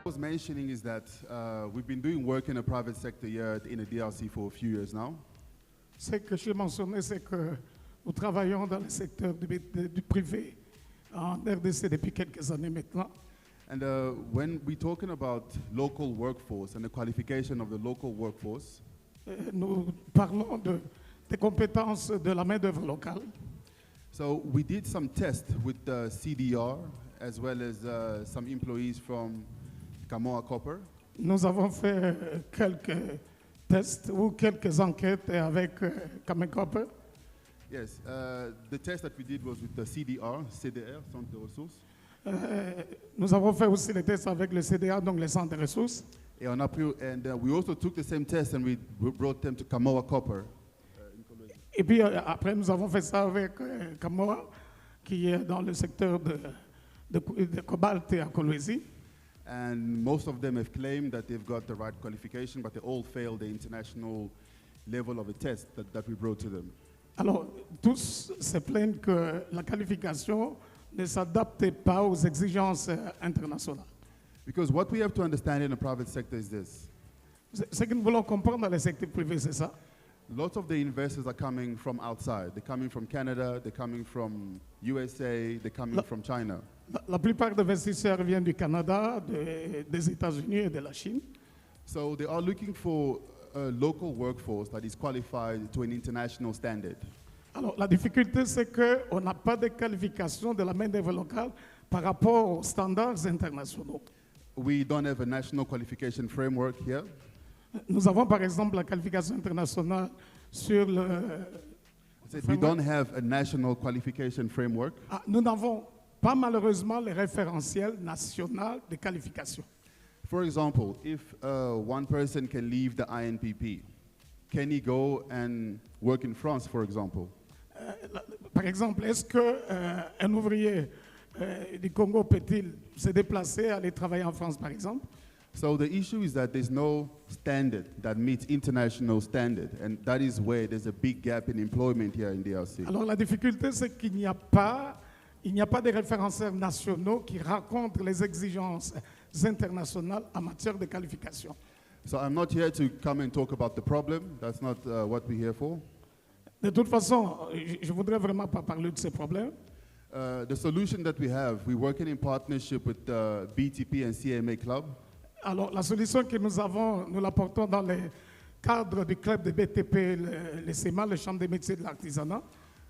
I was mentioning is that we've been doing work in the private sector here in the DRC for a few years now. Ce que j'ai mentionné, c'est que nous travaillons dans le secteur du privé en RDC depuis quelques années maintenant. And when we're talking about local workforce and the qualification of the local workforce, Nous parlons des compétences de la main-d'œuvre locale. so we did some tests with the CDR as well as some employees from Kamoa Copper. Nous avons fait quelques tests ou quelques enquêtes avec Copper. Yes, the test that we did was with the CDR, Centre de Ressources. Nous avons fait aussi les tests avec le CDA, donc les centres de ressources. Et on a pris, and we also took the same test and we brought them to Kamoa Copper. Et puis après, nous avons fait ça avec Kamoa, qui est dans le secteur de cobalt et à Kolwezi. And most of them have claimed that they've got the right qualification, but they all failed the international level of a test that we brought to them. Alors, tous se plaignent que la qualification ne s'adapte pas aux exigences internationales. Because what we have to understand in the private sector is this. Ce que nous voulons comprendre dans le secteur privé, c'est ça. Lots of the investors are coming from outside. They're coming from Canada, they're coming from USA, they're coming from China. La plupart des investisseurs viennent du Canada, des États-Unis et de la Chine. So they are looking for a local workforce that is qualified to an international standard. Alors, la difficulté, c'est qu'on n'a pas de qualification de la main-d'œuvre locale par rapport aux standards internationaux. We don't have a national qualification framework here. Nous avons par exemple la qualification internationale sur le... We don't have a national qualification framework. Nous n'avons pas malheureusement le référentiel national de qualification. For example, if one person can leave the INPP, can he go and work in France, for example? Par exemple, est-ce qu'un ouvrier du Congo peut-il se déplacer, aller travailler en France, par exemple? So the issue is that there's no standard that meets international standard, and that is where there's a big gap in employment here in DRC. Alors la difficulté, c'est qu'il n'y a pas de référentiels nationaux qui racontent les exigences internationales en matière de qualification. So I'm not here to come and talk about the problem. That's not what we're here for. De toute façon, je voudrais vraiment pas parler de ces problèmes. The solution that we have, we're working in partnership with the BTP-CMA club. Alors, la solution que nous avons, nous l'apportons dans le cadre du club de BTP, le CMA, le Chambre des métiers de l'artisanat.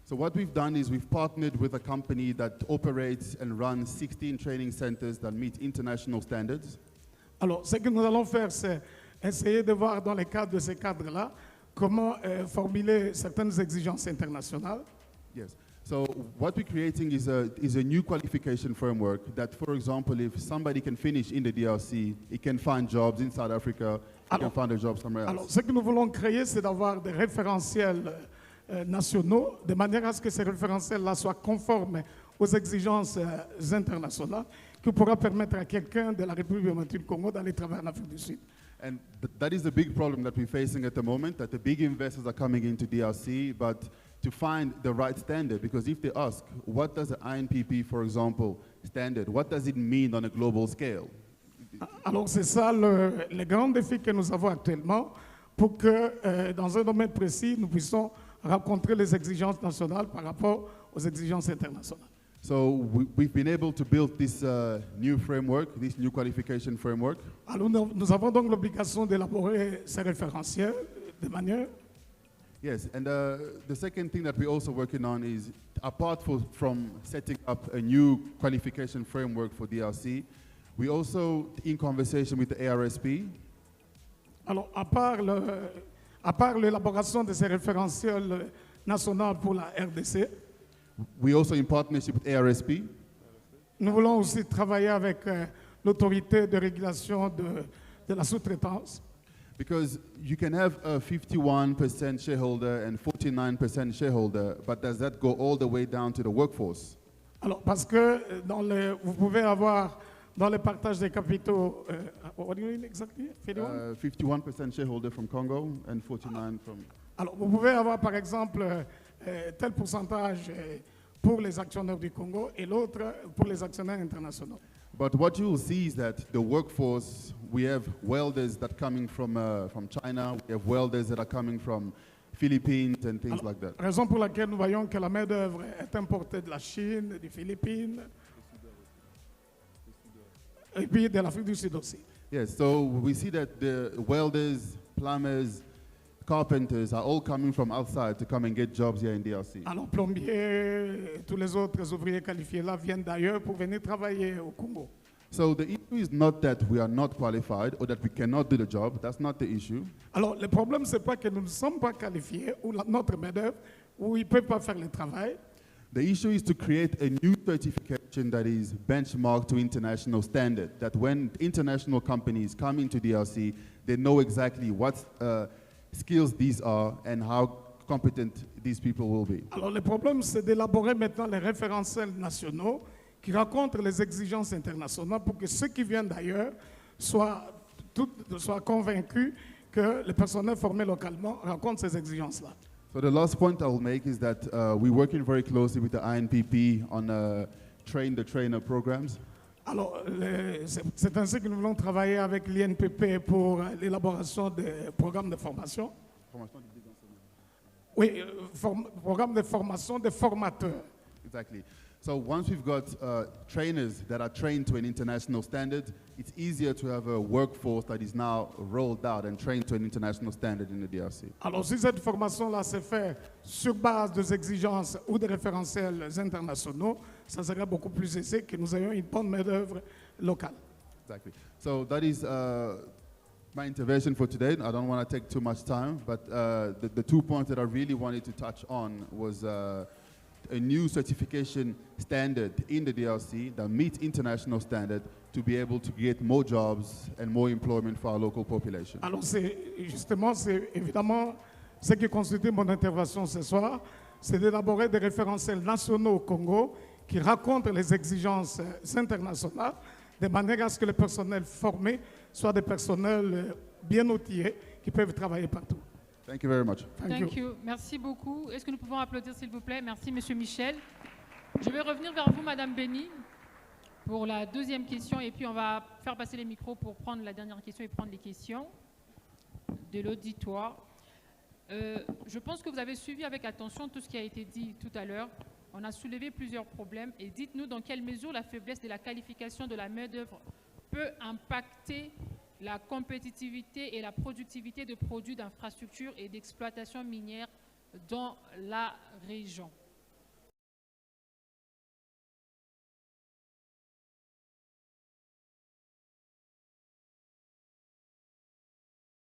So what we've done is we've partnered with a company that operates and runs 16 training centers that meet international standards. Alors, ce que nous allons faire, c'est essayer de voir dans le cadre de ces cadres-là comment formuler certaines exigences internationales. Yes. So what we're creating is a new qualification framework that, for example, if somebody can finish in the DRC, he can find jobs in South Africa, he can find a job somewhere else. Alors, ce que nous voulons créer, c'est d'avoir des référentiels nationaux, de manière à ce que ces référentiels-là soient conformes aux exigences internationales, qui pourra permettre à quelqu'un de la République démocratique du Congo d'aller travailler en Afrique du Sud. And that is the big problem that we're facing at the moment, that the big investors are coming into DRC, but to find the right standard, because if they ask, what does the INPP, for example, standard, what does it mean on a global scale? Alors c'est ça le grand défi que nous avons actuellement, pour que dans un domaine précis, nous puissions rencontrer les exigences nationales par rapport aux exigences internationales. So we've been able to build this new framework, this new qualification framework. Alors nous avons donc l'obligation d'élaborer ces référentiels de manière... Yes, and the second thing that we're also working on is, apart from setting up a new qualification framework for DRC, we're also in conversation with the ARSP. Alors, à part l'élaboration de ces référentiels nationaux pour la RDC, we're also in partnership with ARSP. Nous voulons aussi travailler avec l'autorité de régulation de la sous-traitance. Because you can have a 51% shareholder and 49% shareholder, but does that go all the way down to the workforce? Alors, parce que vous pouvez avoir dans le partage des capitaux, what do you mean exactly? 51% shareholder from Congo and 49% from... Alors, vous pouvez avoir par exemple tel pourcentage pour les actionnaires du Congo et l'autre pour les actionnaires internationaux. But what you will see is that the workforce, we have welders that are coming from China, we have welders that are coming from Philippines and things like that. Raison pour laquelle nous voyons que la main-d'œuvre est importée de la Chine, des Philippines, et puis de l'Afrique du Sud aussi. Yes, so we see that the welders, plumbers, carpenters are all coming from outside to come and get jobs here in DRC. Alors, plombiers, tous les autres ouvriers qualifiés là viennent d'ailleurs pour venir travailler au Congo. So the issue is not that we are not qualified or that we cannot do the job. That's not the issue. Alors, le problème, c'est pas que nous ne sommes pas qualifiés ou notre main-d'œuvre ou ils ne peuvent pas faire le travail. The issue is to create a new certification that is benchmarked to international standard, that when international companies come into DRC, they know exactly what skills these are and how competent these people will be. Alors, le problème, c'est d'élaborer maintenant les référentiels nationaux qui rencontrent les exigences internationales pour que ceux qui viennent d'ailleurs soient convaincus que le personnel formé localement rencontre ces exigences-là. So the last point I will make is that we're working very closely with the INPP on train-the-trainer programs. Alors, c'est ainsi que nous voulons travailler avec l'INPP pour l'élaboration des programmes de formation. Oui, programme de formation des formateurs. Exactly. So once we've got trainers that are trained to an international standard, it's easier to have a workforce that is now rolled out and trained to an international standard in the DRC. Alors, si cette formation-là se fait sur base des exigences ou des référentiels internationaux, ça serait beaucoup plus aisé que nous ayons une bonne main-d'œuvre locale. Exactly. So that is my intervention for today. I don't want to take too much time, but the 2 points that I really wanted to touch on was a new certification standard in the DRC that meets international standard to be able to get more jobs and more employment for our local population. Alors, c'est évidemment ce qui constitue mon intervention ce soir, c'est d'élaborer des référentiels nationaux au Congo qui racontent les exigences internationales de manière à ce que le personnel formé soit des personnels bien outillés qui peuvent travailler partout. Thank you very much. Thank you. Merci beaucoup. Est-ce que nous pouvons applaudir, s'il vous plaît? Merci, Monsieur Michel. Je vais revenir vers vous, Madame Béni, pour la deuxième question, et puis on va faire passer les micros pour prendre la dernière question et prendre les questions de l'auditoire. Je pense que vous avez suivi avec attention tout ce qui a été dit tout à l'heure. On a soulevé plusieurs problèmes, et dites-nous dans quelle mesure la faiblesse de la qualification de la main-d'œuvre peut impacter la compétitivité et la productivité de produits d'infrastructures et d'exploitation minière dans la région.